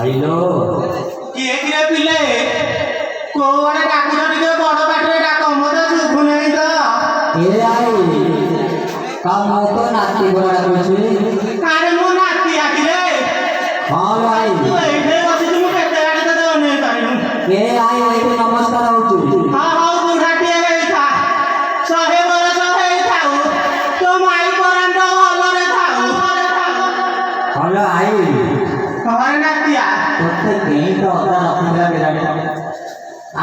आइलो किए किए पिले कोआरे डाकिलो टिके बड़ पाटरे डाक मते सुखु नहीं तो ए आई काम तो नाती बड़ा कुछ कारे मो नाती आकिले हां भाई तू एठे बसी तू केते आडे तो नहीं पारिनु ए आई एठे नमस्कार होछु हां हां बुढ़ाटिए गई था सहे बरस हे थाउ तो माई परन तो हलरे थाउ हलो आई हमारे नातिया तोते कहीं तो अदा रखला बेरा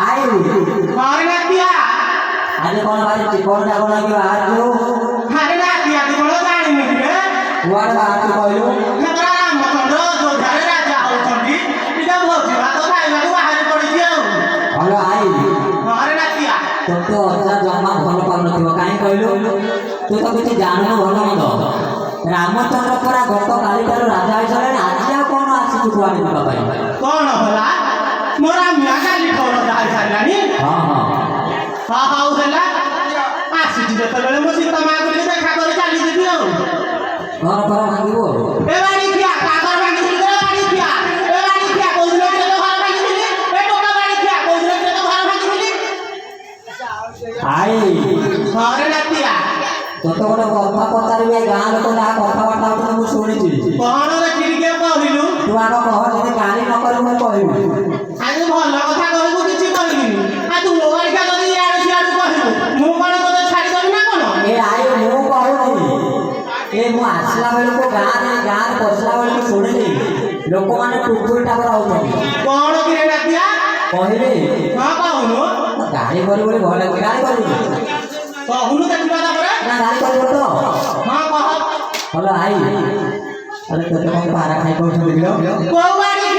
आई हमारे नातिया आज कौन भाई चिकन जागो लागि आज जो हमारे नातिया तू कोन जानि नि रे वार बात कहलो हमरा रामचंद्र जोधारे राजा होछंती इटा भोजी भात खाइबा को बाहर पड़ी दियो हलो आई हमारे नातिया तोते अजा जम्मा भल पाउनथिबो काई कहलो तू तो किछ जानु भल मत रामचंद्र परा गत काली तारो राजा हिसाब आज कौन आसी कुआडी दिबा भाई कौन होला मोरा मिया गाली खोल दाई सालानी हां हां हां हां होला आसी जेते बेले मो सीता मा को देखा करे चाली देबी हो घर पर भांगिबो ए बाड़ी किया कागर भांगी दिले बाड़ी किया ए बाड़ी किया कोइले के तो घर भांगी दिले ए टोका बाड़ी किया कोइले के तो घर भांगी दिले आई घरे नातिया तोते गोटे कथा पचारिबे गां लोक ना कथा बाटा तो मु सुनिछि कोन रे किरिके कहलिलु तू आग कह जदि गाली न करू मैं कहबी आज भल कथा कहबो किछि कहलिनी आ तू मोबाइल का जदी यार सियार कहलु मु कोन तोते छाडी देबी ना कोन ए आई मु कहूनी ए मु आसला बेल को गां पसला बेल को सुनिली लोक माने टुटुल टावर आउछन कोन किरे नातिया कहले हां कहनु गाली करी बोले भल गाली करी कहनु देखिबा तापर ना गाली करी तो हां कह हलो आई अरे तोते कौन पारा खाई को देखलो कोवाड़ी